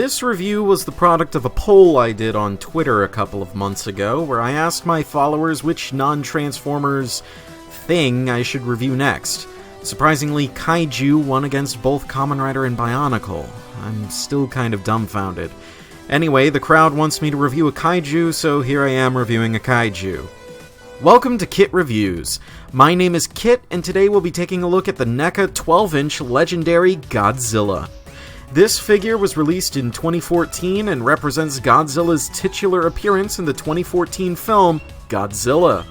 This review was the product of a poll I did on Twitter a couple of months ago, where I asked my followers which non-Transformers thing I should review next. Surprisingly, Kaiju won against both Kamen Rider and Bionicle. I'm still kind of dumbfounded. Anyway, the crowd wants me to review a Kaiju, so here I am reviewing a Kaiju. Welcome to Kit Reviews. My name is Kit, and today we'll be taking a look at the NECA 12-inch legendary Godzilla. This figure was released in 2014 and represents Godzilla's titular appearance in the 2014 film Godzilla.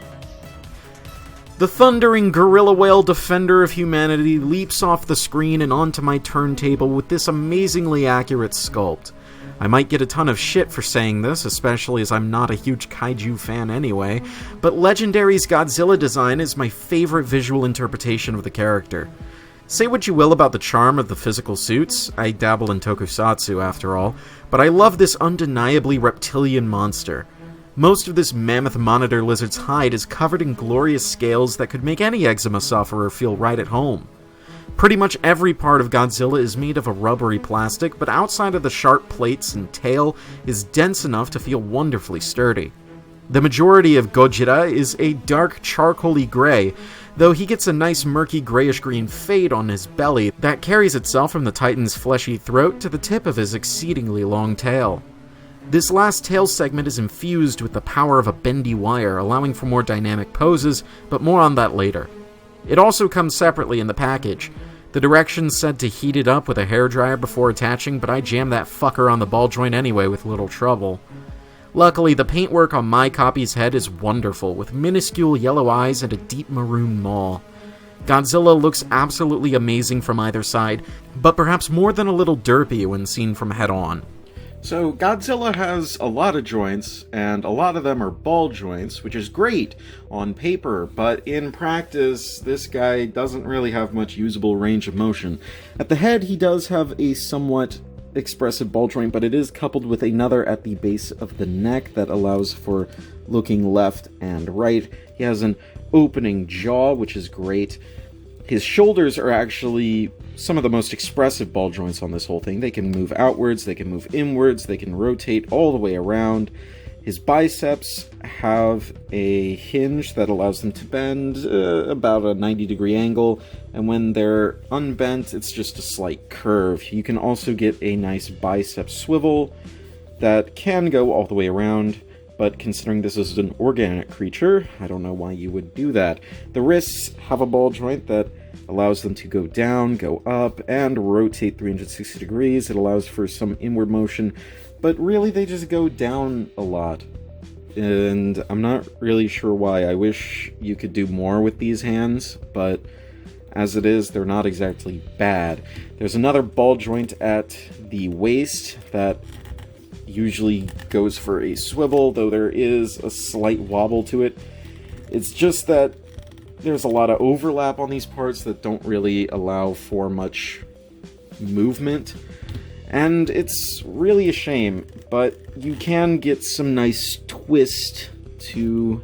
The thundering gorilla whale defender of humanity leaps off the screen and onto my turntable with this amazingly accurate sculpt. I might get a ton of shit for saying this, especially as I'm not a huge kaiju fan anyway, but Legendary's Godzilla design is my favorite visual interpretation of the character. Say what you will about the charm of the physical suits, I dabble in tokusatsu after all, but I love this undeniably reptilian monster. Most of this mammoth monitor lizard's hide is covered in glorious scales that could make any eczema sufferer feel right at home. Pretty much every part of Godzilla is made of a rubbery plastic, but outside of the sharp plates and tail is dense enough to feel wonderfully sturdy. The majority of Gojira is a dark charcoaly gray, though he gets a nice murky grayish-green fade on his belly that carries itself from the Titan's fleshy throat to the tip of his exceedingly long tail. This last tail segment is infused with the power of a bendy wire, allowing for more dynamic poses, but more on that later. It also comes separately in the package. The directions said to heat it up with a hairdryer before attaching, but I jammed that fucker on the ball joint anyway with little trouble. Luckily, the paintwork on my copy's head is wonderful, with minuscule yellow eyes and a deep maroon maw. Godzilla looks absolutely amazing from either side, but perhaps more than a little derpy when seen from head-on. So, Godzilla has a lot of joints, and a lot of them are ball joints, which is great on paper, but in practice, this guy doesn't really have much usable range of motion. At the head, he does have a somewhat expressive ball joint, but it is coupled with another at the base of the neck that allows for looking left and right. He has an opening jaw, which is great. His shoulders are actually some of the most expressive ball joints on this whole thing. They can move outwards, they can move inwards, they can rotate all the way around. His biceps have a hinge that allows them to bend about a 90-degree angle, and when they're unbent, it's just a slight curve. You can also get a nice bicep swivel that can go all the way around, but considering this is an organic creature, I don't know why you would do that. The wrists have a ball joint that allows them to go down, go up, and rotate 360 degrees. It allows for some inward motion, but really they just go down a lot. And I'm not really sure why. I wish you could do more with these hands, but as it is, they're not exactly bad. There's another ball joint at the waist that usually goes for a swivel, though there is a slight wobble to it. It's just that there's a lot of overlap on these parts that don't really allow for much movement, and it's really a shame, but you can get some nice twist to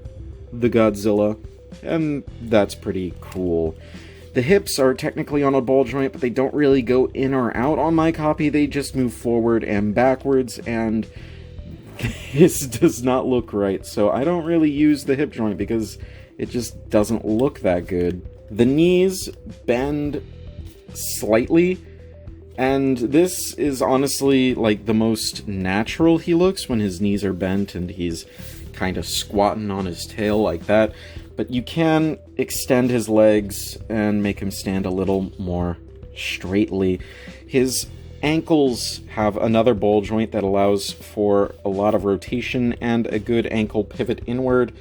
the Godzilla, and that's pretty cool. The hips are technically on a ball joint, but they don't really go in or out on my copy. They just move forward and backwards, and this does not look right, so I don't really use the hip joint because it just doesn't look that good. The knees bend slightly, and this is honestly like the most natural he looks when his knees are bent and he's kind of squatting on his tail like that. But you can extend his legs and make him stand a little more straightly. His ankles have another ball joint that allows for a lot of rotation and a good ankle pivot inward.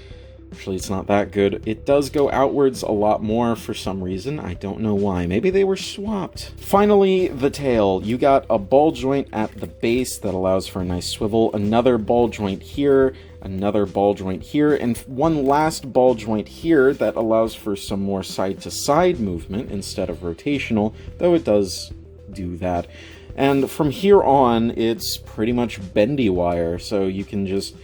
Actually, it's not that good. It does go outwards a lot more for some reason. I don't know why. Maybe they were swapped. Finally, the tail. You got a ball joint at the base that allows for a nice swivel, another ball joint here, another ball joint here, and one last ball joint here that allows for some more side-to-side movement instead of rotational, though it does do that. And from here on, it's pretty much bendy wire, so you can just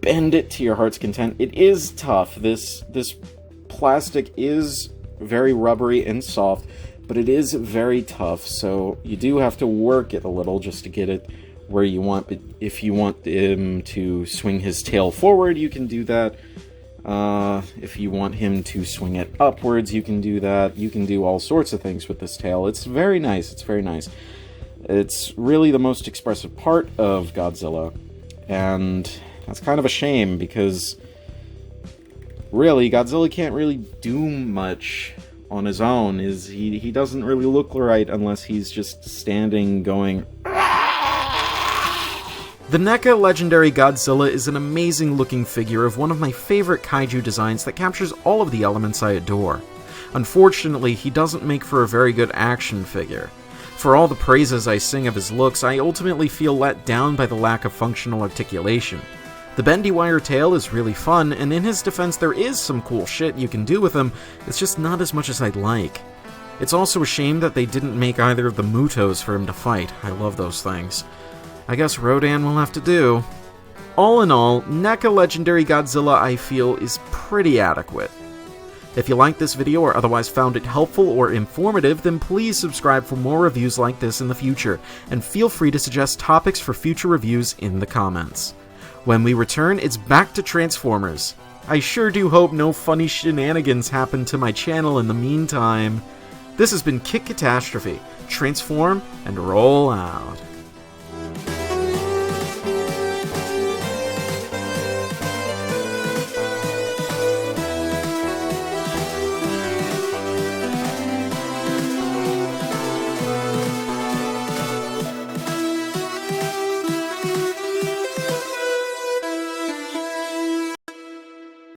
bend it to your heart's content. It is tough. This plastic is very rubbery and soft, but it is very tough, so you do have to work it a little just to get it where you want. But if you want him to swing his tail forward, you can do that. If you want him to swing it upwards, you can do that. You can do all sorts of things with this tail. It's very nice. It's very nice. It's really the most expressive part of Godzilla, and that's kind of a shame, because really, Godzilla can't really do much on his own. He doesn't really look right unless he's just standing going... The NECA legendary Godzilla is an amazing looking figure of one of my favorite kaiju designs that captures all of the elements I adore. Unfortunately, he doesn't make for a very good action figure. For all the praises I sing of his looks, I ultimately feel let down by the lack of functional articulation. The bendy wire tail is really fun, and in his defense there is some cool shit you can do with him, it's just not as much as I'd like. It's also a shame that they didn't make either of the Mutos for him to fight. I love those things. I guess Rodan will have to do. All in all, NECA Legendary Godzilla, I feel, is pretty adequate. If you liked this video or otherwise found it helpful or informative, then please subscribe for more reviews like this in the future, and feel free to suggest topics for future reviews in the comments. When we return, it's back to Transformers. I sure do hope no funny shenanigans happen to my channel in the meantime. This has been Kit Katastrophe. Transform and roll out.